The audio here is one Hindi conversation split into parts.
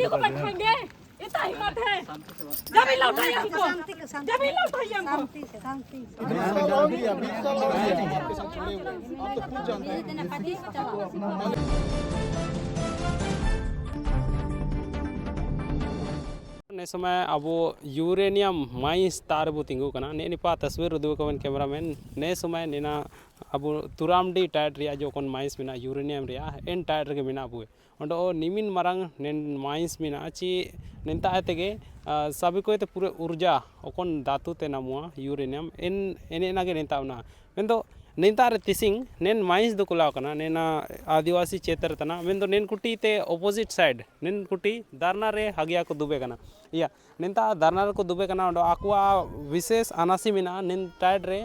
को बैठाएंगे, इतना हिम्मत है। जमीन लौटाइए हमको, जमीन लौटाइए हमको। ने समय अब यूरेनियम माइंस तार बो तिंगु कना ने निपा तस्वीर उदु कवन कैमरामैन ने समय नेना अब तुरामडी टाइट रिया जो कोन माइंस मिना यूरेनियम रिया एन टाइट रे मिना बुए ओंडो निमिन मारंग ने माइंस मिना ची नेता आतेगे सभी को पूरे ऊर्जा ओकोन धातु ते नामुआ यूरेनियम एन एने नागे नेतावना मेंदो नेतारे तिसिंग नेन माइंस दो कुलाव कना नेना आदिवासी क्षेत्र तना मेंदो नेन कुटी ते ऑपोजिट साइड नेन कुटी दारना रे हगिया को दुबे कना या नेता दारना को दुबे कना ओंडो आकुआ विशेष अनासी मिना नेन टाइड रे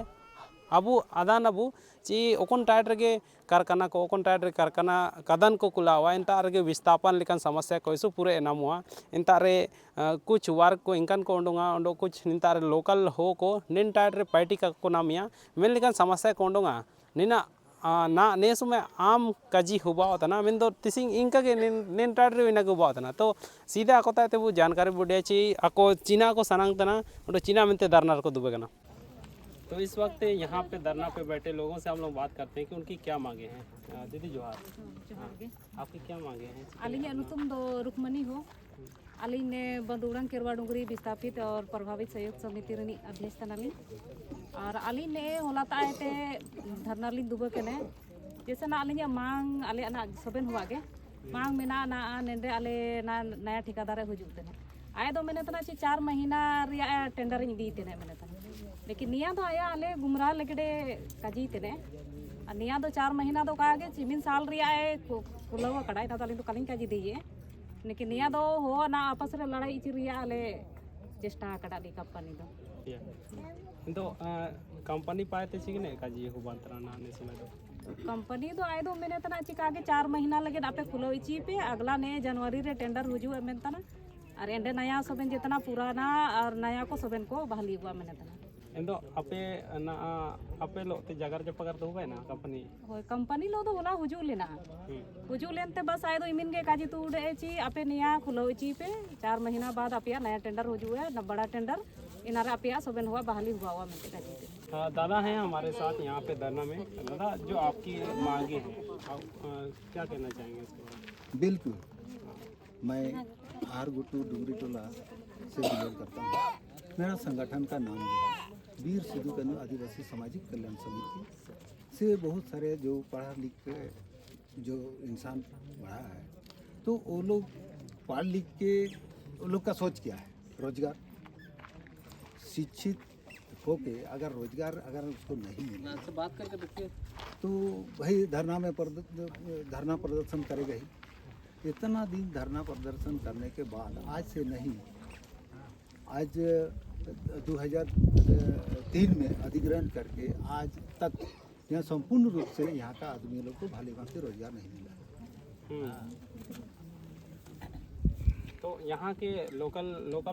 अबु आदान अबु ची ओकोन टाइड रे कारखाना को ओकोन टाइड रे कारखाना कदन को कुलावा इंता रे विस्थापन लेकिन समस्या कोइसु पूरे नामुआ इंता रे कुछ वर्क को इंकन को ओंडोंगा ओंडो कुछ इंता रे लोकल हो को निन टाइड रे पार्टी का को नामिया मेन लेकिन समस्या को ओंडोंगा निना ना ने समय आम काजी हुबा तना मेन दो तिसिंग इनका के नेन टाइड रे इना गुबा तना तो सीधा आकोता ते वो जानकारी बुडिया ची आको चीना को सनांग तना ओंडो चीना मेनते दारनार को दुबे कना। तो इस वक्त यहाँ पे धरना पे बैठे लोगों से हम लोग बात करते हैं कि उनकी क्या मांगे हैं। दीदी जोहार, आपकी क्या मांगे हैं? अलिंग अनुतुम दो रुकमनी हो अलिंग ने बंदूड़ंग केरवा डुंगरी विस्थापित और प्रभावित सहयोग समिति रनी अध्यक्ष तनाली और अलिंग ने होलाता है ते धरनाली दुबे कने जैसे ना अलिंग मांग अले ना सबन हुआ के मांग में ना नेंडे अले ना नया ठेकेदार हुजुते ने आए दो मैंने तना 4 महीना रिया टेंडर दी तेने मैंने तना लेकिन निया दो आया अले गुमराह लगड़े काजी तेने निया दो 4 महीना दो कागे चिमिन साल रिया खुलवा कड़ाई ना तो अली तो कलिंग काजी दिए लेकिन निया दो हो ना आपस रे लड़ाई इची रिया अले चेष्टा कड़ा दी कंपनी दो कंपनी पाए ते छिने काजी हो बंतरा ना ने समय दो कंपनी दो आए दो मैंने तना चिकागे 4 महीना लगे आपे खुलो इची पे अगला ने जनवरी रे टेंडर हुजू में तना और एंडे नया सबन जितना पुराना और नया को सबन को बहाली हुआ मैंने तना एंदो आपे ना आपे लो ते जगर जपगर दो है ना कंपनी होय कंपनी लो दो होला हुजू लेना हुजू लेनते बस आए दो इमिन के काजी तू उड़े ची आपे नया खुलो ची पे 4 महीना बाद आपया नया टेंडर हुजू है न बड़ा टेंडर इनारा आपया सबन हुआ बहाली हुआ मैं काजी दादा हैं हमारे साथ यहाँ पे धरना में। दादा जो आपकी मांगे हैं आप क्या कहना चाहेंगे इसके बारे में? बिल्कुल मैं आर गुट्टू डुंगरी टोला से बिलोंग करता हूँ। मेरा संगठन का नाम है वीर सिद्धू कान्हू आदिवासी सामाजिक कल्याण समिति से बहुत सारे जो पढ़ा लिख के जो इंसान बढ़ा है तो वो लोग पढ़ लिख के वो लोग का सोच क्या है रोजगार शिक्षित होके अगर रोजगार अगर उसको नहीं मिला से बात करके देखिए तो भाई धरना प्रदर्शन करेगा ही। इतना दिन धरना प्रदर्शन करने के बाद आज से नहीं आज 2003 में अधिग्रहण करके आज तक यहाँ संपूर्ण रूप से यहाँ का आदमी लोग को भली भांति रोजगार नहीं मिला। तो यहाँ के लोकल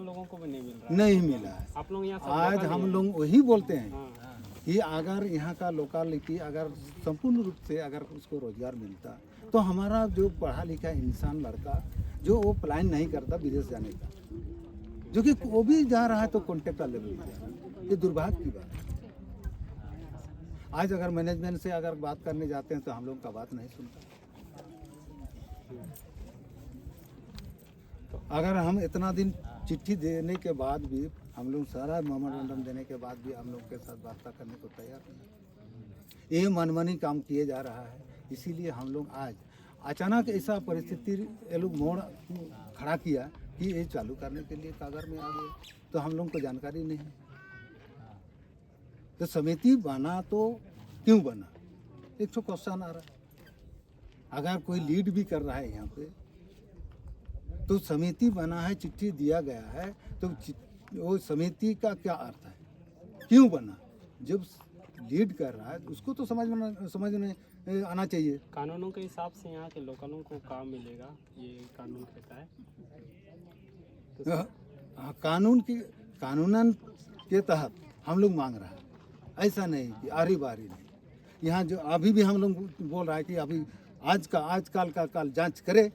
लोगों को भी नहीं मिल रहा है? नहीं मिला है। आप लोग यहाँ आज हम लोग वही बोलते हैं कि अगर यहाँ का लोकालिटी अगर संपूर्ण रूप से अगर उसको रोजगार मिलता तो हमारा जो पढ़ा लिखा इंसान लड़का जो वो प्लान नहीं करता विदेश जाने का जो कि वो भी जा रहा है तो कॉन्ट्रैक्टर लेवल पे ये दुर्भाग्य की बात है। आज अगर मैनेजमेंट से अगर बात करने जाते हैं तो हम लोग का बात नहीं सुनता। अगर हम इतना दिन चिट्ठी देने के बाद भी हम लोग सारा मेमोरेंडम देने के बाद भी हम लोग के साथ वार्ता करने को तैयार नहीं। ये मनमानी काम किए जा रहा है इसीलिए हम लोग आज अचानक ऐसा परिस्थिति ये लोग मोड़ खड़ा किया कि ये चालू करने के लिए कागर में आ गए तो हम लोग को जानकारी नहीं। तो समिति बना तो क्यों बना एक तो क्वेश्चन आ रहा है। अगर कोई लीड भी कर रहा है यहाँ पे तो समिति बना है चिट्ठी दिया गया है तो वो समिति का क्या अर्थ है क्यों बना। जब लीड कर रहा है उसको तो समझ में आना चाहिए। कानूनों के हिसाब से यहाँ के लोगों को काम मिलेगा ये कानून कहता है कानूनन के तहत हम लोग मांग रहा है ऐसा नहीं कि आरी बारी नहीं। यहाँ जो अभी भी हम लोग बोल रहा है कि अभी आज कल का जांच करे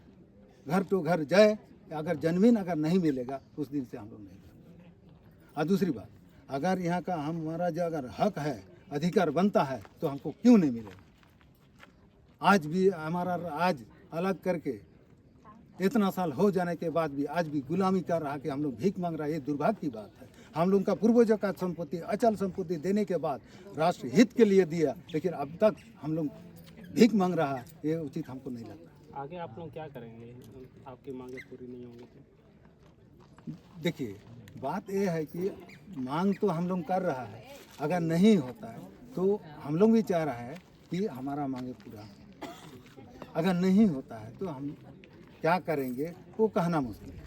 घर तो घर जाए अगर जमीन अगर नहीं मिलेगा उस दिन से हम लोग नहीं करेंगे। और दूसरी बात, अगर यहाँ का हमारा जो अगर हक है, अधिकार बनता है, तो हमको क्यों नहीं मिलेगा? आज भी हमारा आज अलग करके इतना साल हो जाने के बाद भी आज भी गुलामी कर रहा कि हम लोग भीख मांग रहा है, ये दुर्भाग्य की बात है। हम लोग का पूर्वजों का संपत्ति, अचल संपत्ति देने के बाद राष्ट्र हित के लिए दिया, लेकिन अब तक हम लोग भीख मांग रहा है, ये उचित हमको नहीं लगता। आगे आप लोग क्या करेंगे, आपकी मांगे पूरी नहीं होंगी तो? देखिए, बात ये है कि मांग तो हम लोग कर रहा है, अगर नहीं होता है तो हम लोग भी चाह रहा है कि हमारा मांगे पूरा हो। अगर नहीं होता है तो हम क्या करेंगे वो कहना मुश्किल है।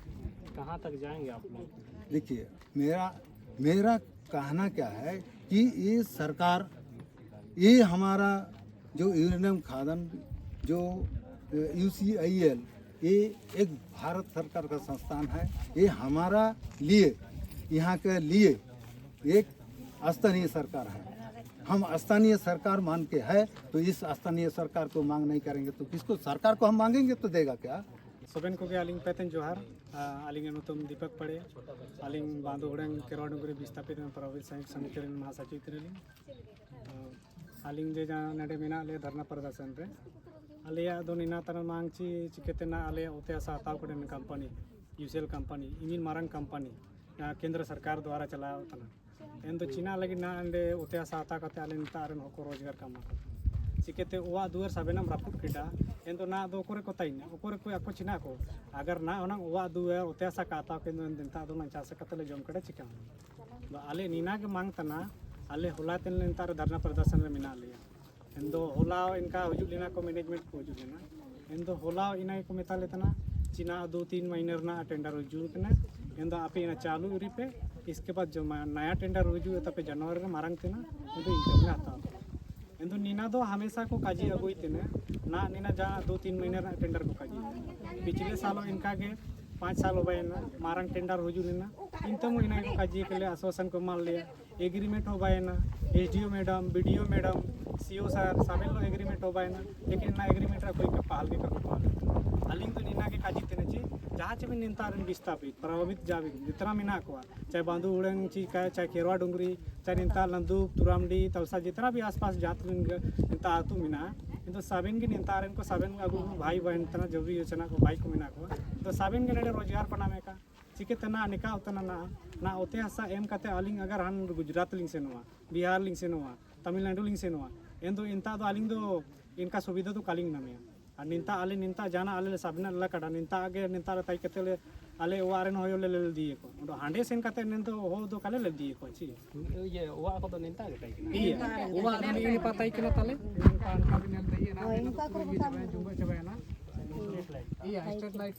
कहाँ तक जाएंगे आप लोग? देखिए, मेरा कहना क्या है कि ये सरकार, ये हमारा जो यूरेनियम खादन जो UCIL, ये एक भारत सरकार का संस्थान है। ये हमारा लिए, यहाँ के लिए एक स्थानीय सरकार है। हम स्थानीय सरकार मान के है, तो इस स्थानीय सरकार को मांग नहीं करेंगे तो किसको? सरकार को हम मांगेंगे तो देगा क्या? सोबेन को आलिंग पेतन जोहार आलिंग नुतुम दीपक पड़े आलिंग बांधो हुड़ंग केरवा डुंगरी विस्थापित प्रभावित समिति महासचिव तिरलिंग आलिंग जे जहाँ नडे मेना ले धरना प्रदर्शन रे आलिया दो निना तरह मांग ची चिकेते ना आले उते आसा हताव करें company UCL company इमिन Marang company केंद्र सरकार द्वारा चलाओ तना एन तो चीना लगी ना अंडे उते आसा हता कते आले निता आरन होको रोजगार कमा चिकेते ओवा दुआर साबेनम रापुट किटा एन तो ना दो कोरे को ताइना ओकोरे को ako चिना को अगर ना ओना ओवा दुआर उते आसा काता के निता दो ना चासा कतले जम कड़े चिका आले नीना के मांग तना आले होला तेन निता धरना प्रदर्शन रे मिना लिया एन दो होला इनका हुजू लेना को मैनेजमेंट को हुजू लेना एन दो होला इना को मेता लेतना चीना 2-3 महीने ना टेंडर हुजू कना एन दो आपे ना चालू उरी पे इसके बाद जो नया टेंडर हुजू तपे जनवरी रे मारंग तेना एन दो इनकम ना आता एन दो नीना दो हमेशा को काजी अगुई तेने ना नीना जा 2-3 महीने ना टेंडर को काजी पिछले सालों इनका के 5 साल हो गए ना मारंग टेंडर हुजू लेना इंतम इना को काजी के लिए आश्वासन को मान लिया एग्रीमेंट हो गए ना SDO madam BDO madam CO sir सामेल लो एग्रीमेंट हो गए ना लेकिन ना एग्रीमेंट रा कोई पाल के कर पाल अलिंग तो नीना के काजी तेने ची जहाँ चे भी निंतारन विस्थापित प्रभावित जावी जितना मिना को चाहे बांधु उड़ंग ची चाहे केरवा डुंगरी चाहे निंता लंदूक तुरामडी तलसा जितना भी आसपास जात निंता आतु मिना तो साबिन के निंतारन को साबिन अगु भाई बहन तना जरूरी योजना को भाई को मिना को तो साबिन के नडे रोजगार पनामे का चिके तना निका उतना ना ओते हसा एम कते अलिंग अगर हन गुजरात लिंग से नोआ बिहार लिंग से नोआ तमिलनाडु लिंग से नोआ एन तो इंता तो अलिंग दो इनका सुविधा तो कालिंग नामे और निंता आले निंता जाना आले साबिना ला कड़ा निंता आगे निंता ताई कते ले आले ओआरन होयो ले दिए को ओडो हांडे सेन कते निन तो हो दो काले ले दिए को ची ये ओवा को तो निंता के टाइक iya ओवा ने पताई के ताले पान का भी नेल दइए ना इनका को जुंबा चबे ना iya स्ट्रीट लाइट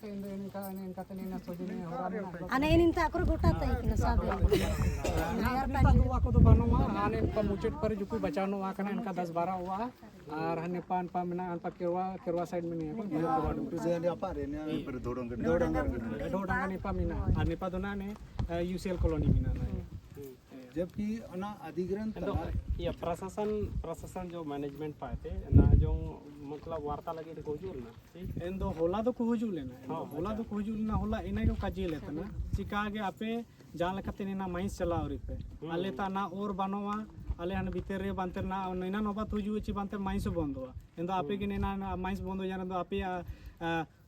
का इनका तने ना सोजने होरा ane ininta akor gota tai kina sabe निंता दुआ को तो बनवा आने इनका मुचेट पर जो कोई बचानो वा कना इनका 10-12 हुआ और हने पान पा मिना अनपा केरवा साइड में नहीं है तो जे apa re ne per dodong डोडंगा निपा मिना और निपा दोना ने UCL कॉलोनी मिना ना जबकि अना अधिग्रहण तो ये प्रशासन जो मैनेजमेंट पाते ना जो मतलब वार्ता लगे तो कोजुल ना एन दो होला तो कुहुजू लेना होला तो कुहुजू लेना होला इना को काजी लेता ना चिका के आपे जान लकते ना माइस चला और पे आले ता ना और बनवा आले हन भीतर रे बांतर ना नैना नोबा तुजू ची बांतर माइस बंदवा एन दो आपे के नैना माइस बंदो जाना दो आपे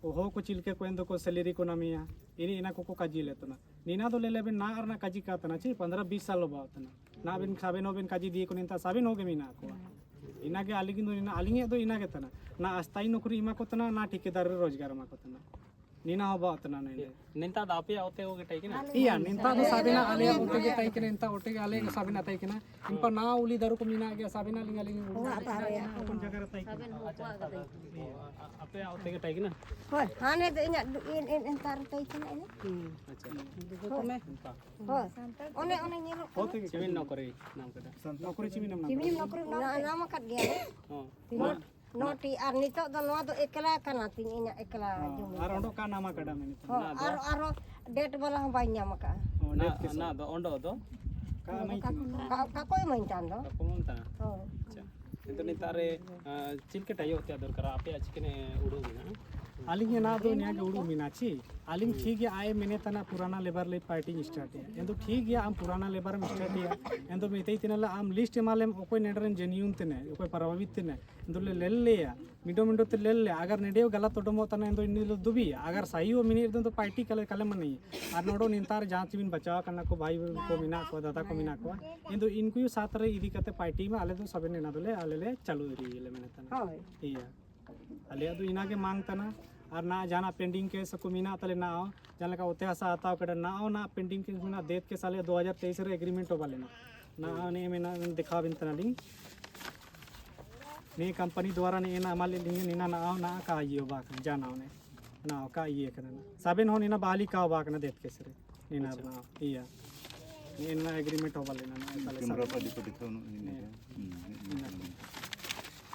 हो को चिलके को एन दो को सैलरी को नामिया इनी इना को काजी लेता ना नीना तो ले लेबे ना और ना काजी का तना ची 15-20 साल बात ना बिन साबे नो बिन काजी दिए को निंता साबे नो के मीना को इना के आलिगिन दो आलिंगे तो इना के तना ना अस्थायी नौकरी इमा को तना ना ठेकेदार रोजगार मा को तना नीना हो बात ना नहीं निंता दापे होते हो के टाइक ना iya निंता तो साबिना आले ओटे के टाइक निंता ओटे के आले साबिना टाइक ना इन पर ना उली दारू को मीना के साबिना लिंगा लिंग कौन जगह टाइक आपे होते के टाइक ना Hoi, hane de in tar tay kena ini. अच्छा Hoi. One nyelo. होते के चिमिन नौकरी नाम कदा नौकरी चिमी नाम Kimi nokru nama kat dia. हां Noti ar nito do no do ekla kana tin inya ekla jum. और ओंडो का नामा कड़ा में Ho aro date bala banyak maka. ना ना दो ओंडो दो का नहीं Ka koi main tan do. कोमंता Ho. अच्छा तो नितारे चिलके टाइयो होते दरकार आपे आज के ने उड़ो ना आलिंग ना दो न्या के उड़ू मिनाची आलिंग ठीक है आए मैंने तना पुराना लेबर ले पार्टी स्टार्ट है एंदो ठीक है आम पुराना लेबर में स्टार्ट है एंदो मेते तिनला आम लिस्ट माले ओकोय नेडरन जेन्यून तने ओकोय प्रभावित तने एंदो ले या मिडो मिडो ते ले अगर नेडेव गलत तोडमो तना एंदो इनिलो दुबी अगर सही हो मिनी तो पार्टी कले कले मनी आर नोडो निंतार जांच बिन बचाव करना को भाई को मिना को दादा को मिना को एंदो इनको साथ रे इदी कते पार्टी में आले तो सबे नेना दोले आले ले चालू री ले मैंने तना होय iya ale adu ina ke mang tana ar na jana pending ke sako mina tale na ao jana ka ote asa ataw kada na ao na pending ke mina det ke साले 2023 रे एग्रीमेंट हो वाले ना ने मेना दिखा बिन तना लिंग ने कंपनी द्वारा ने ना माले लिंग निना ना आओ ना का ये बा जाना ने ना का ये करना साबेन हो निना बाली का बा करना देत के सरे निना ना iya निना एग्रीमेंट हो वाले ना कैमरा पर दिखो दिखो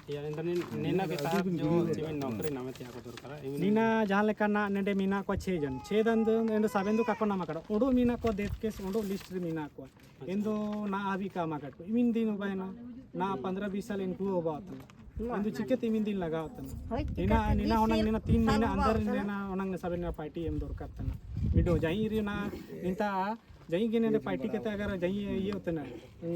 या इंदनी नेना के तहत जो चिमिन नौकरी नामे त्या को दरकार नीना जहाँ लेका ना नेडे मीना को 6 जन एंदो साबेंदो काको नामा कड़ा ओडो मीना को देख के ओडो लिस्ट रे मीना को एंदो ना अभी कामा कट को इमिन दिन उबायना ना 15-20 साल इनको होबात एंदो चिकेत इमिन दिन लगावतन नीना होनंग नीना 3 महीना अंदर नीना होनंग साबेन पार्टी एम दरकार तना विडो जाई रे ना निंता जाई गे ने पार्टी के अगर जाई ये होते ना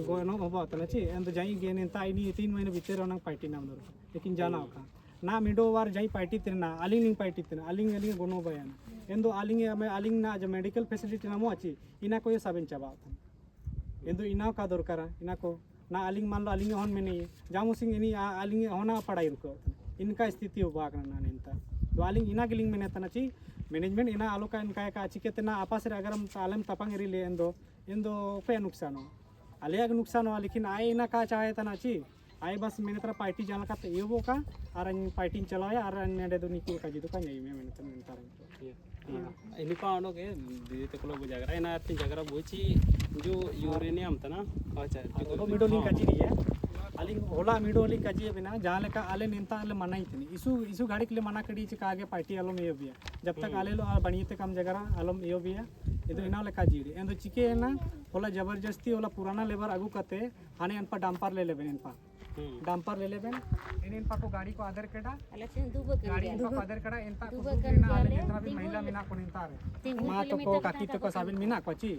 गोनो होबात ना ची एंदो जाई गे निंता इनी 3 महीने भीतर होनंग पार्टी नाम दर लेकिन जाना होका ना मिडो वार जाई पार्टी तेना आलिंग पार्टी तेना आलिंग गोनो बयान एंदो आलिंग ना जो मेडिकल फैसिलिटी नामो आची इना को ये साबेन चाबावतन एंदो इना का दरकारा इना को ना आलिंग मान लो आलिंग होन में नहीं जामु सिंह इनी आलिंग होना पढ़ाई रुको इनका स्थिति होबा करना निंता तो आलिंग इना गिलिंग में नेतना ची मैनेजमेंट इना आलोका इनका का चिकेत ना आपस रे अगर हम आलम तपंग री ले एंदो पे नुकसान हो आलिया के नुकसान हो लेकिन आए इना का चाहे तना ची आए बस मैंने तरह पार्टी जाना का ये वो का और पार्टी चलाया और नेडे दो निकल का जितो का नहीं मैंने तो मिलता रहा ini pa ano ke di te kolo bujagra ina tin jagra buci जो यूरेनियम तना अच्छा तो मिडो लिंक काजी दिया अलिंग होला मिडो लिंक काजी बिना जहाँ लेका आले निंता आले मना ही थी इशू गाड़ी के लिए मना करी चिका आगे पार्टी आलो में यो बिया जब तक आले लो बनिए ते कम जगह आलो यो बिया ये तो इना ले काजी रे एंदो चिके है ना होला जबरदस्ती होला पुराना लेबर आगू कते आने इन पर डंपर ले लेबेन इन पर डंपर ले लेबेन इन पर को गाड़ी को आदर केडा गाड़ी इन पर आदर केडा इन पर को बिना आले जितना भी महिला मिना को निंता रे मां तो को काकी तो को साबिन मिना को ची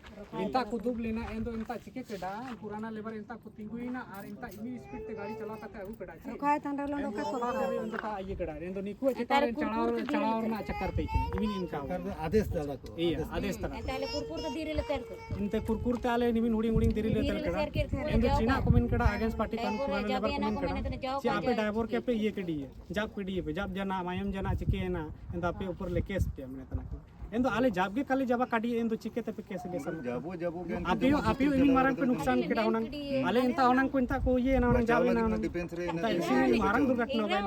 इंता कुदुब लेना एंदो इंता चिके केडा पुराना लेबर इंता कुतिंगुइना और इंता इनी स्पीड ते गाड़ी चला कते आगू केडा ची काय तंडा लो का को एंदो का ये केडा एंदो निकु चितारे चढ़ाव ना चक्कर पे इमिन इनका आदेश दादा को iya आदेश तरा ताले कुरकुर तो धीरे ले तेर को इंते कुरकुर ते आले निमिन हुडिंग हुडिंग दिरी ले तेर केडा एंदो चीना कमेंट केडा अगेंस्ट पार्टी कन पुराना लेबर कमेंट केडा ची आपे ड्राइवर के पे ये केडी है जाप केडी है जब जना मायम जना चिके है ना एंदो आपे ऊपर ले केस पे हमने तना एंदो आले जाब के काले जाबा काडी एंदो चिके ते पे केस ले सम जाबो आपियो इमिन मारंग पे नुकसान केडा होनंग आले इंता होनंग को इंता को ये ना होनंग जाब ना डिफेंस रे इसी मारंग दुर्घटना बाय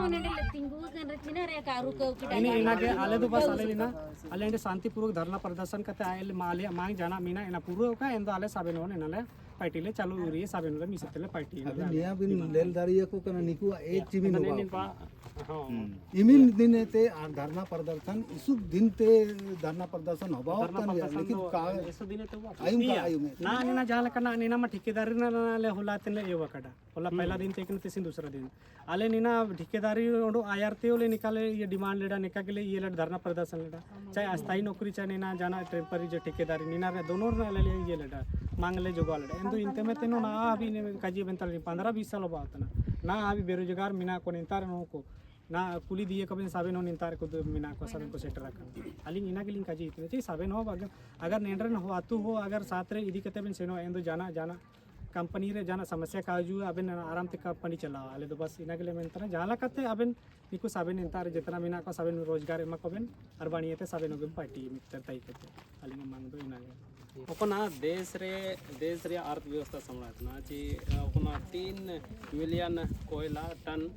इना के आले तो बस आले ना आले इंटे शांतिपूर्वक धरना प्रदर्शन करते आले माले मांग जाना मीना इना पूरा का एंदो आले साबेन होने नाले पार्टी ले चालू हो रही है साबेन ले मिसतले पार्टी अभी निया बिन लेलदारिया को कना निकु एक चिमिन होबा हाँ इमिन दिन ते धरना प्रदर्शन इसु दिन ते धरना प्रदर्शन होबा लेकिन का ऐसा दिन तो आयु में ना निना जाला कना निना मा ठेकेदारी ना ले होला तने ये वकड़ा होला पहला दिन ते किन तेसिन दूसरा दिन आले निना ठेकेदारी ओडो आरते ओले निकाले ये डिमांड लेडा निका के लिए ये लड़ धरना प्रदर्शन लेडा चाहे अस्थायी नौकरी चाहे निना जाना टेम्पररी जो ठेकेदारी निना रे दोनों ले ये लेडा मांग ले जोगा लेडा इंदो इंते में तेनो ना अभी ने काजी बेंतल 15-20 साल बात ना अभी बेरोजगार मिना को निंतार नो को ना कुली दिए कभी साबेन हो निंतार को मिना को साबेन को सेट रखा अलिंग इना के लिंक काजी इतने चाहिए साबेन हो अगर नेंडरन हो आतु हो अगर साथ रे इदी कते बिन सेनो एंदो जाना कंपनी रे जाना समस्या काजू अबेन आराम ते कंपनी चलाओ आले तो बस इना के लिए मेंतर जाला कते अबेन निको साबेन निंतार जितना मिना को साबेन रोजगार एमा कोबेन और बाणीते साबेन हो पार्टी मित्र ताई कते अलिंग मांग दो इना अपना देश रे अर्थव्यवस्था संभालना ची अपना 3 मिलियन कोयला टन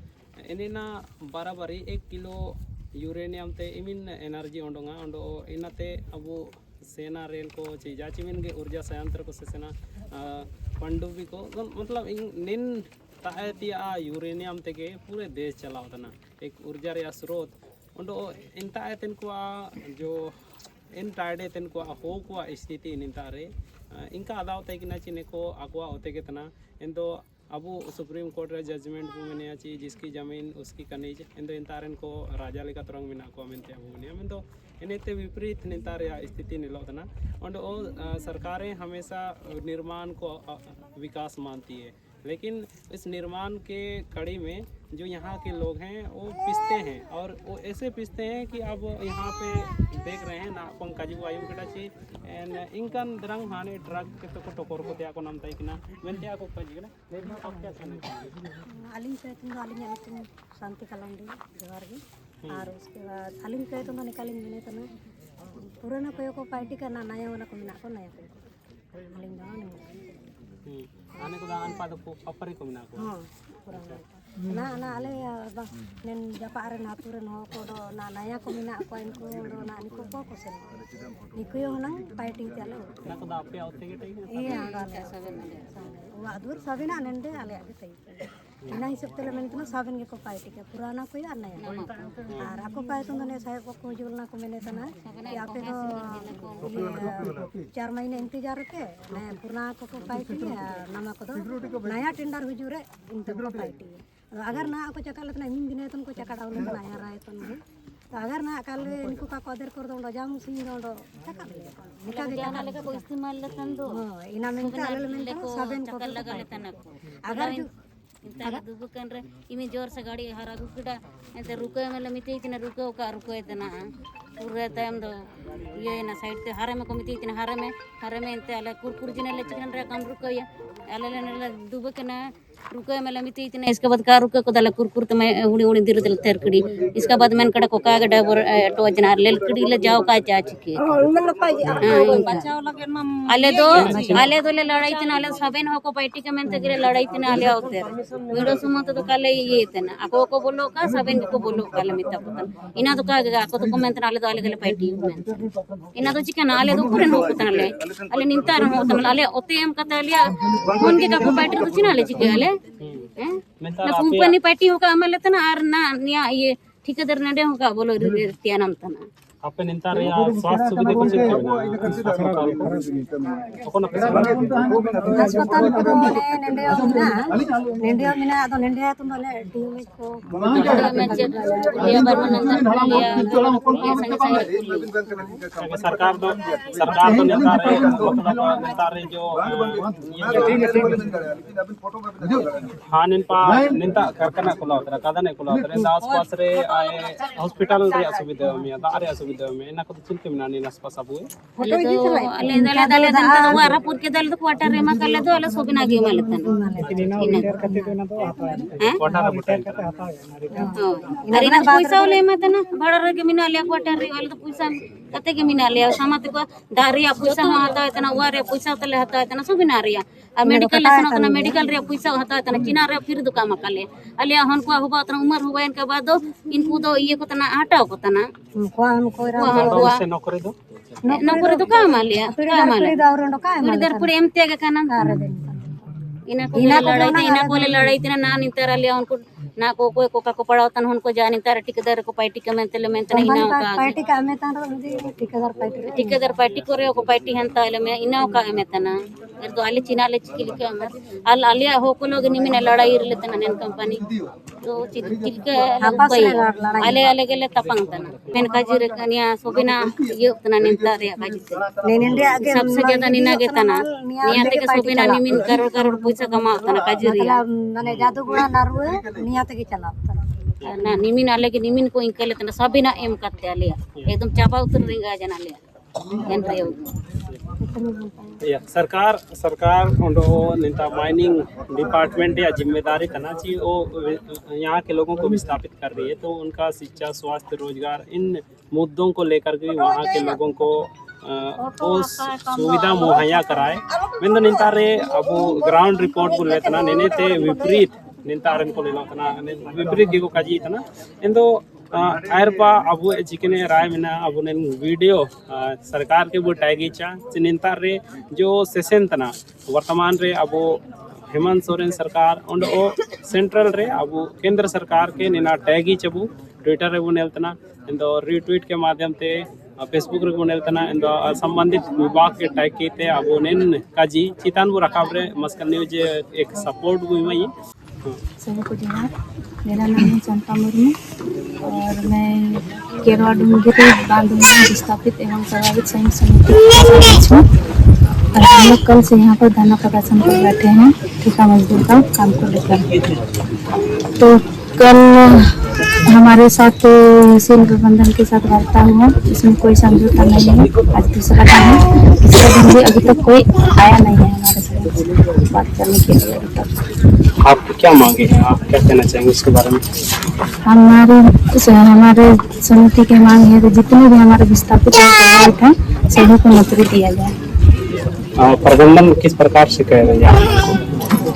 इनिना बराबरी 1 किलो यूरेनियम ते इमिन एनर्जी ओंडोंगा ओंडो इनाते अबो सेना रेल को ची जाचिमिन के ऊर्जा संयंत्र को सेना पंडुबी को मतलब निन तायतिया यूरेनियम ते के पूरे देश चलाओ तना एक ऊर्जा रे स्रोत ओंडो इंता तेन को जो इन टाइडे तेन को हो को स्थिति निंता रे इनका अदाव ते किना चिने को आगवा होते के तना इन तो अबो सुप्रीम कोर्ट रे जजमेंट बो मेने ची जिसकी जमीन उसकी कनीज इंदो इंतारन को राजा लेका तरंग मिना को मेनते अबो ने मेंदो इनेते विपरीत निंतार या स्थिति निलोतना और सरकारें हमेशा निर्माण को विकास मानती है, लेकिन इस निर्माण के कड़ी में जो यहाँ के लोग हैं वो पिसते हैं और वो ऐसे पिसते हैं कि अब यहाँ पे देख रहे हैं ना पंकज वायु के डाची एंड इनकन द्रंग हाने ड्रग के तो टोकर को त्या को नाम ताई किना मेंते को पजी ना लेकिन अब क्या कहना चाहिए अलिंग पे तुम अलिंग तुम शांति कलांडी जोहार गी और उसके बाद अलिंग पे तुम निकालिंग मिने तना पुराना कोई को पार्टी का ना नया वाला को मिना को नया को अलिंग दवा नहीं आने को दान पाद को अपरे को मिना को हां पुराना ना ना अले नेन जपारे ना तुरे no को दो ना नया को मिना को इनको दो ना इनको को से निको यो ना पार्टी चलो ना को दा पे आते के ठीक iya wadur sabina nende ale age tai ina hisab tele mentna sabin ge ko paiti ke purana ko ya naya ar ako pae to ne sahe ko julna ko mene tana ya pe to 4 महीने इंतजार के नया पुराना को पाइटी नमा को दो नया टेंडर हुजूरे इनते को पाइटी अगर ना को चका लेतना मिन दिन तुमको चका डाउन नया राय तो तो अगर ना कल इनको का कदर कर दो जाम सिंह दो चका निका जाना लेका को इस्तेमाल लतन दो इना मिनटा आले मिनटा सबन को लगा लेतन अगर इंता दुबु कन रे इमे जोर से गाड़ी हरा गुकड़ा एते रुको में लमिते इतना रुको का रुको इतना पूरे टाइम दो ये ना साइड ते हारे में कमिते इतना हारे में इंते आले कुरकुर जिने ले चिकन रे कम रुको या आले ले दुबु कना रुको में लमिते इतना इसके बाद का रुको को दला कुरकुर त मैं उड़ी उड़ी दिर दिल तेर कड़ी इसके बाद मैंने कड़ा को का गडा बोर टो जना ले कड़ी ले जाओ का चा चिके बचाव लगे मम आले दो ले लड़ाई तना आले सबेन हो को पार्टी के मेंते करे लड़ाई तना आले होते वीडियो सुमत तो काले ये तना ako को बोलो का सबेन को बोलो काले मिता पतन इना तो का ako तो कमेंट आले तो आले गले पार्टी इना तो चिकन आले तो पूरे नो पतन आले निंता रहो तन आले ओते एम कता लिया फोन के का पार्टी तो चिना आले चिके आले ना कंपनी पार्टी हो का अमल तना आर ना निया ये ठेकेदार नडे हो का बोलो रिया नाम तना आपे निंता रे स्वास्थ्य सुविधा को चेक करना अस्पताल को दो ने नेंडे मिना तो नेंडे तुम ले डीएमएच को लिया बरमनंदर लिया सरकार तो निंता रे जो हाँ निंता करकना खुला होता है कदा नहीं खुला होता है आसपास रे आए हॉस्पिटल रे असुविधा में दारे में ना को चिल के मिनानी नसपास अब हुए अले दले तो वारापुर के दले तो क्वार्टर रे मा कले तो अले सोबिना गे मालतन क्वार्टर बुटेल अरे ना पैसा ले मत ना बड़ा रे के मिना ले क्वार्टर रे वाले तो पैसा कते के मिना ले समाते को दारिया पैसा हता है तना वारे पैसा तले हता है तना सोबिना रिया आ मेडिकल लेसन तना मेडिकल रे पैसा हता है तना चिना रे फिर दुकान मकले अले हन को होबा तना उम्र होबा इनके बाद दो इनको दो ये को तना हटाओ को तना से नौकरी तो काम आलिया इधर पूरे एमते के काना इना को लड़ाई तना ना नितर आलिया उनको ना को कोई को का पड़ाव तन उनको जानी तार ठेकेदार को पार्टी के मेंतले मेंतने इना का पार्टी का में तार ठेकेदार पार्टी को रे को पार्टी हंता आले में इना का में तना इर तो आले चिना ले चिकिल के आल आलिया हो को लोग निमिना लड़ाई रे तना नेन कंपनी तो चिल के आले आले गेले तपंग तना मेन काजी रे कनिया सोबिना ये तना निंता रे काजी से सबसे ज्यादा निना के तना निया ते के सोबिना निमिन करोड़ पैसा कमा तना काजी रे माने जादू गुणा नारुए निया ते के चला ना निमिन आले के निमिन को इंकले तना सोबिना एम करते आले एकदम चापा उतर रिंगा जना ले एन रे सरकार उनको निंता माइनिंग डिपार्टमेंट या जिम्मेदारी करना चाहिए वो यहाँ के लोगों को विस्थापित कर रही है, तो उनका शिक्षा स्वास्थ्य रोजगार इन मुद्दों को लेकर के वहाँ के लोगों को वो सुविधा मुहैया कराए मैं तो निंता रे अब ग्राउंड रिपोर्ट को लेतना नेने ते विपरीत निंता रन को लेना विपरीत दिगो काजी तना इन तो आयरपा अब चिकने राय में अब वीडियो सरकार के वो टैगी चा निंता रे जो सेशन तना वर्तमान रे अब हेमंत सोरेन सरकार और ओ सेंट्रल रे अब केंद्र सरकार के निना टैगी चबू ट्विटर रे वो नेलतना इन रीट्वीट के माध्यम से फेसबुक रे मोनेल तना एंदो संबंधित विभाग के टाइक केते अबो नेन काजी चितान बु रखाब रे मस्कल न्यूज एक सपोर्ट बु मई। सभी को जोहार। मेरा नाम है चंपा मुर्मू और मैं केरवा डूंगरी बांध में विस्थापित एवं प्रभावित संयुक्त समिति की सदस्य हूँ। और हम लोग कल से यहाँ पर धरना प्रदर्शन कर बैठे हैं ठेका मजदूर का काम को लेकर। तो कल हमारे साथ तहसील प्रबंधन के साथ वार्ता हुआ, इसमें कोई समझौता नहीं है। आज दूसरा दिन है, इसका दिन भी अभी तक कोई आया नहीं है हमारे साथ बात करने के लिए अभी तक। आप क्या मांगे हैं, आप क्या कहना चाहेंगे इसके बारे में? हमारे समिति की मांग है कि जितने भी हमारे विस्थापित प्रभावित हैं सभी को नौकरी दिया जाए। प्रबंधन किस प्रकार से कह रहे हैं?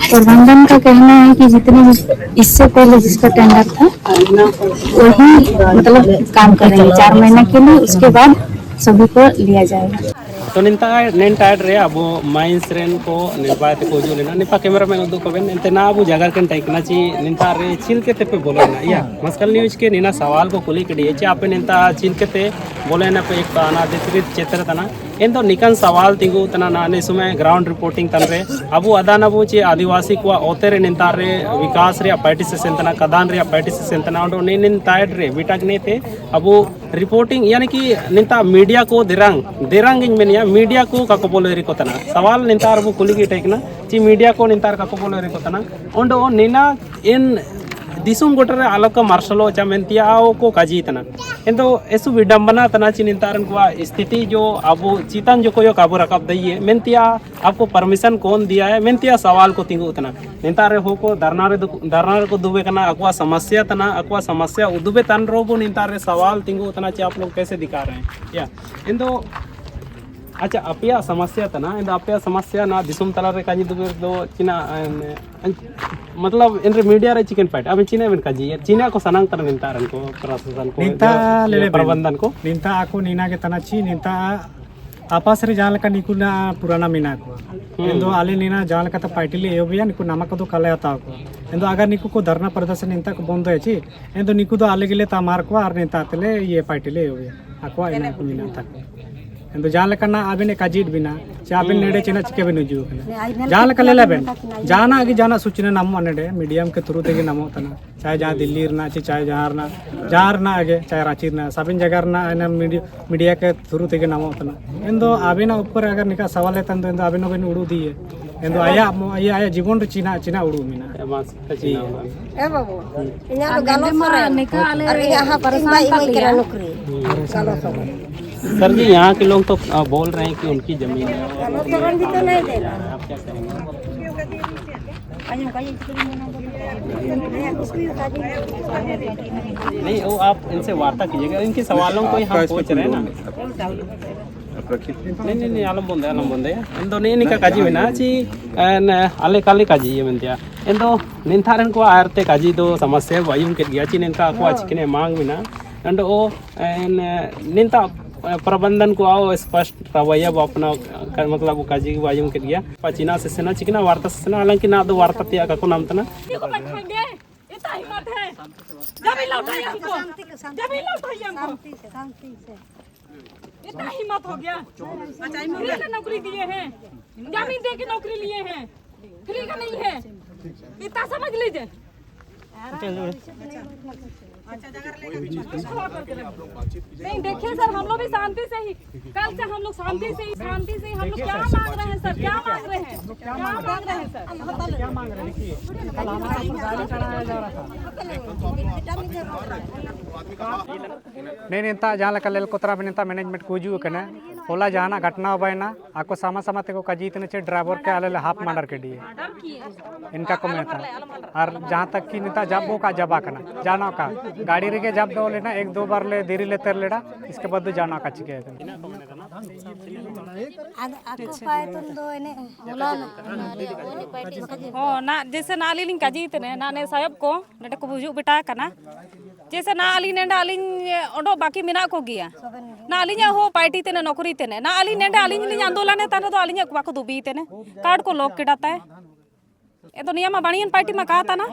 प्रबंधन का कहना है कि जितने भी इससे पहले जिसका टेंडर था वही मतलब काम करेंगे 4 महीने के लिए, उसके बाद सभी को लिया जाएगा। तो नेंटाड रे अब माइंस रेन को निपात को जो लेना निपा कैमरा मैन उदो कबेन एंते ना अब जगह कन टाइकना ची निंता रे चिल के ते पे बोले ना या मस्कल न्यूज के निना सवाल को कुली कड़ी चे आपे निंता चिल के ते बोले ना पे एक अनाधिकृत क्षेत्र तना एंदो निकन सवाल तिंगु तना ना ने समय ग्राउंड रिपोर्टिंग तन रे अब अदान अब चे आदिवासी को ओते रे निंता रे विकास रे पार्टी से सेंतना कदान रे पार्टी से सेंतना ओंडो ने निंताड रे बिटाक ने ते अब रिपोर्टिंग यानी कि निंता मीडिया को देरांग इन मेनिया मीडिया को काको बोले रे कोतना सवाल निंतार बु कुली की टेकना ची मीडिया को निंतार काको बोले रे कोतना ओंडो निना इन दिसुम गोटर आलोक मार्शलो चा मेंतियाओ को काजी तना एंदो एसु विडंबना तना ची निंतारन को स्थिति जो अब चितान जो कोयो काबू रकाब दइए मेंतिया आपको परमिशन कौन दिया है मेंतिया सवाल को तिंगु तना निंतारे हो को दरनारे को दुबे कना अक्वा समस्या उदुबे तन रोबो निंतारे सवाल तिंगु तना ची आप लोग कैसे दिखा रहे हैं या एंदो अच्छा अपया समस्या तना इंद अपया समस्या ना दिसुम तला रे काजी दुबे दो चिना मतलब इन मीडिया रे चिकन फाइट अब चिना में काजी चिना को सनांग तर निंतारन को प्रशासन को निंता ले प्रबंधन को निंता आको नीना के तना ची निंता आपस रे जान का निकुना पुराना मीना को एंदो आले नीना जान का पार्टी ले एबिया निकु नामा को कले आता को एंदो अगर निकु को धरना प्रदर्शन निंता को बंद है ची एंदो निकु दो आले गिले तामार को आर निंता तले ये पार्टी ले एबिया आको इना को मीना था एंदो जान लकना आबिने काजीट बिना चाबिन नेडे चेना चिके बिन जुउ कना जान लका लेलेबेन जाना आगे जाना सूचना नामो नेडे मीडियम के थ्रू तेगे नामो तना चाहे जहाँ दिल्ली रना चाहे जहाँ रना आगे चाहे रांची रना सबिन जगह रना एना मीडिया के थ्रू तेगे नामो तना एंदो आबिना ऊपर अगर निका सवाल है तंदो एंदो आबिनो बिन उड़ू दिए एंदो आया जीवन रे चिना उड़ू मिना ए बाबू इना तो गालो सरे निकाले अरे यहां पर बाई करा नौकरी गालो सरे सर जी यहाँ के लोग तो बोल रहे हैं कि उनकी जमीन है भी तो नहीं देना आप क्या कहेंगे? नहीं वो आप इनसे वार्ता कीजिएगा इनके सवालों को ही हम पूछ रहे हैं ना नहीं आलम बोंदे इंदो निका काजी में ना ची आले काले काजी ये मेंतिया इंदो निंथारन को आरते काजी दो समस्या वायुम के गया ची निंता को चिकने मांग में ना इंदो ओ निंता प्रबंधन को आओ स्पष्ट रवैया अपना मतलब काजी वायुम के गया पचिना से सेना चिकना वार्ता से सेना हालांकि ना दो वार्ता तिया का को नाम तना को बैठाएंगे इतना हिम्मत है जमीन लौटाइए हमको जमीन लौटाइए हमको शांति से इतना हिम्मत हो गया फ्री का नौकरी दिए हैं जमीन दे के नौकरी लिए हैं फ्री का नहीं है इतना समझ लीजिए नहीं देखिए सर हम लोग भी शांति से ही कल से हम लोग शांति से ही हम लोग क्या मांग रहे हैं सर क्या मांग रहे हैं सर क्या मांग रहे हैं देखिए कल हमारा गाड़ी चढ़ाया जा रहा था नहीं नेता जहाँ लका लेल कोतरा नेता मैनेजमेंट को हिजू कने होला जहाँ घटना बैना आको सामा ते को काजी इतने चे ड्राइवर के आले हाफ मर्डर के दिए इनका को मेहता और जहाँ तक कि नेता जब का जबा कना जाना का गाड़ी रे के जब दो लेना 1-2 बार ले देरी ले तर लेड़ा इसके बाद जाना का चिके ना जैसे ना अली काजी तने ना ने साहब को नेटे को बुझु बेटा कना जैसे ना अली नेंडा अली ओडो बाकी मेना को गया ना अली हो पार्टी तेने नौकरी तेने ना अली नेंडा अली आंदोलन है ताने तो अली को बाको दुबी तेने कार्ड को लॉक केडाता है ये तो नियम बाणियन पार्टी में कहा था ना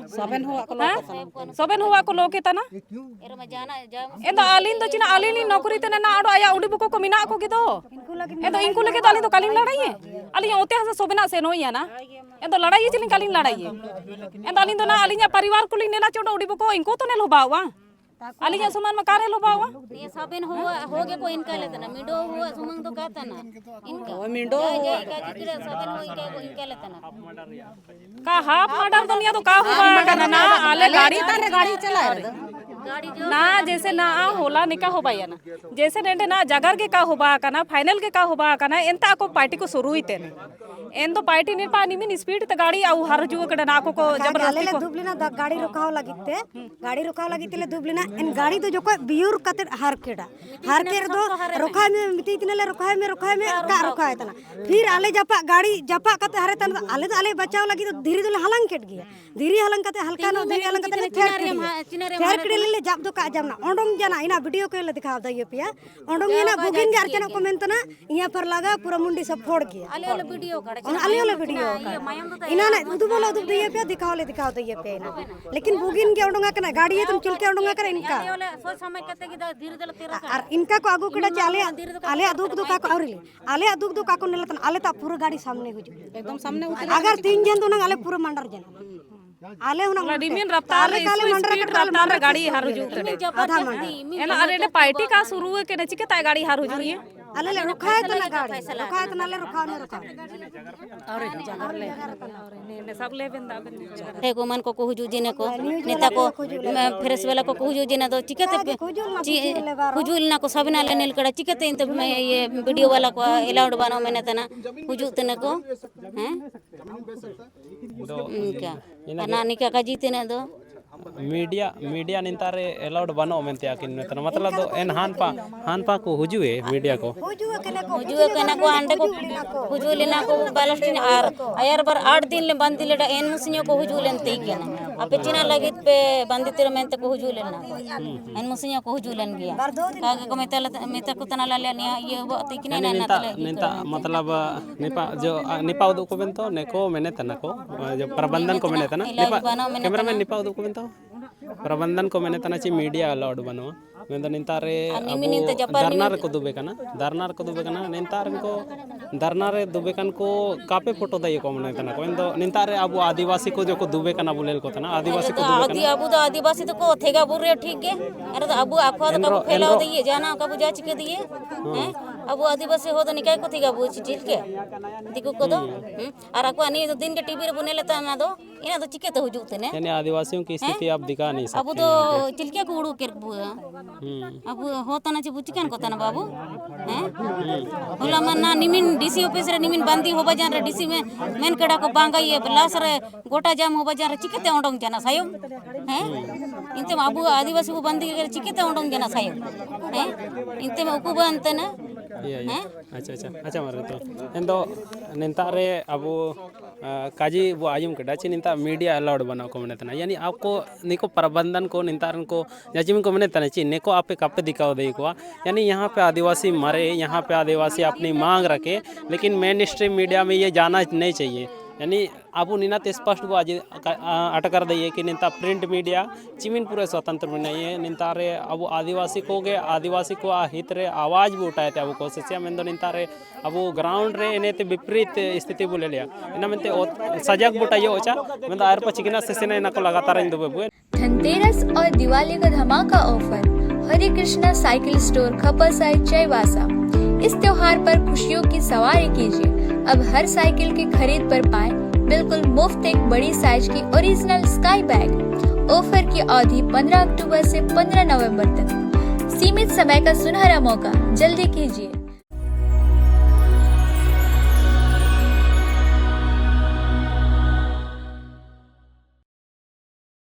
सोबेन हुआ को लोके था ना ये तो आलिन तो चिना आलिन नौकरी ते ना आडो आया उड़ी बुको को मिना को के दो ये तो इनको लेके तो आलिन तो कालिन लड़ाई है आलिन ओते हसे सोबेना से नोई है ना ये तो लड़ाई है चिलिन कालिन लड़ाई है ये तो आलिन तो ना आलिन परिवार को लिने ना चोडो उड़ी बुको इनको तो ने लोबावा आलिन सुमन में कारे लोबावा ये सबन हुआ हो गया को इनका लेता ना मिडो हुआ सुमन तो कहता ना इनका वो मिडो का जिक्र सबन हो इनका लेता ना का हाफ मर्डर दुनिया तो का हुआ ना आले गाड़ी चला ना जैसे ना होला निका हो बाया ना जैसे नेंटे ना जगर के का होबा कना फाइनल के का होबा कना एंता को पार्टी को शुरू ही तेने एन तो पार्टी ने पानी में स्पीड त गाड़ी आउ हर जुए कಡೆ नाको को जबरदस्ती को दुबलिना गाड़ी रोकाव लगिते दुबलिना एन गाड़ी तो जो को बियूर कते हार केड़ा हार केर दो रोका में मिति तिनले रोका में का रोका है तना फिर आले जपा कते हारे तन आले बचाव लगी तो धीरे धीरे हलंग केट गया धीरे हलंग कते हल्का नो धीरे हलंग कते फेर केड़े ले जब दो का जमना ओंडोंग जना इना वीडियो के ले दिखाव दइए पिया ओंडोंग इना बुगिन जार चना कमेंट ना इया पर लगा पूरा मुंडी सब फोड़ गया आले वीडियो आले वीडियो इना ना उदु बोलो उदु दिए पे दिखाओ दइए पे ना लेकिन बुगिन के ओंडोंगा कना गाड़ी है तुम चल के ओंडोंगा करे इनका सो समय कते की धीरे धीरे तेरा और इनका को आगु केड़ा आले दुख दुख का औरली आले दुख दुख का नेलतन आले ता पूरा गाड़ी सामने हुजु एकदम सामने अगर 3 जन तो ना आले पूरा मंडर जन आले हुना डिमिन रफ्तार स्पीड रफ्तार गाड़ी हार हुजु आधा मंडर एला अरे पार्टी का शुरू है के नची के ता गाड़ी हार हुजु ये आले ले रुकाए तो ना गाड़ी रुकाए तो ना ले रुकाओ ने रुकाओ और जगर ले ने सब ले बेंदा थे को मन को हुजु जिने को नेता को फ्रेश वाला को हुजु जिने तो चिकते हुजुल ना को सबना ले नेल कड़ा चिकते इन तो ये वीडियो वाला को अलाउड बनो मैंने तना हुजु तने को हैं क्या ना निका का जीते ने दो मीडिया निंतारे अलाउड बनो मेंते आकिन नेतना मतलब तो एन हानपा को हुजुए मीडिया को हुजुए कना को अंडे को हुजुलेना को बालस्टिन आर आयर बर 8 दिन ले बंदी लेडा एन मुसियो को हुजुलेन तई केना अपे चिना लगित पे बंदी तेरे मेंते को हुजुलेना एन मुसियो को हुजुलेन गया कागे को मेता को तना लाले ये वो तई किने ना नेता मतलब निपा उदु को बेंतो neko मेने तना को जो प्रबंधन को मेने तना कैमरामैन निपा उदु को बेंतो प्रबंधन को मैंने तना ची मीडिया अलाउड बनो मैं तो निंतारे दरनार को दुबे कना निंतार को दरनार दुबे कन को कापे फोटो दई को मैंने तना को तो निंतारे अब आदिवासी को जो को दुबे कना बुलेल को तना आदिवासी को दुबे कना अब तो आदिवासी तो को थेगा बुरे ठीक है अरे तो अब आखो तो कब फैलाओ दिए जाना कब जा चिके दिए हैं अब आदिवासी हो तो निकाय को थेगा बु ठीक है दिकु को दो और आको अनि तो दिन के टीवी रे बुने लेता ना दो इना तो चिके तो हुजुते ने यानी आदिवासियों की स्थिति आप दिखा नहीं सकते अब तो चिलके को उड़ू कर अब होता ना चे बुचिकन को तना बाबू हैं होला मन ना निमिन डीसी ऑफिस रे निमिन बंदी हो बजान रे डीसी में मेन कड़ा को बांगा ये लास रे गोटा जाम हो बजान रे चिकेते ओंडोंग जना सायो हैं इनते बाबू आदिवासी को बंदी के चिकेते ओंडोंग जना सायो हैं इनते में उकु बनते ना हैं अच्छा मारे तो एंदो निंतारे अब काजी वो आयुम के डाची निंता मीडिया अलाउड बनाओ को मैंने तना यानी आपको निको प्रबंधन को निंतारन को जाजिम को मैंने तना ची नेको आपे कापे दिखाओ दे को यानी यहाँ पे आदिवासी मरे यहाँ पे आदिवासी अपनी मांग रखे लेकिन मेन स्ट्रीम मीडिया में ये जाना नहीं चाहिए यानी अब निना स्पष्ट को आज अटकर दिए कि निंता प्रिंट मीडिया चिमिन पूरे स्वतंत्र में नहीं है निंता रे अब आदिवासी को हित रे आवाज भी उठाए थे अब कोशिश में दो निंता रे अब ग्राउंड रे इन्हें ते विपरीत स्थिति बोले लिया इना में सजग बुटाइए ओचा मैं तो आर पर चिकना से इना को लगातार इन दो धनतेरस और दिवाली का धमाका offer Hare Krishna cycle store खपर साइड चाईबासा। इस त्योहार पर खुशियों की सवारी कीजिए। अब हर साइकिल की खरीद पर पाएं बिल्कुल मुफ्त एक बड़ी साइज की ओरिजिनल स्काई बैग। ऑफर की अवधि 15 अक्टूबर से 15 नवंबर तक। सीमित समय का सुनहरा मौका, जल्दी कीजिए।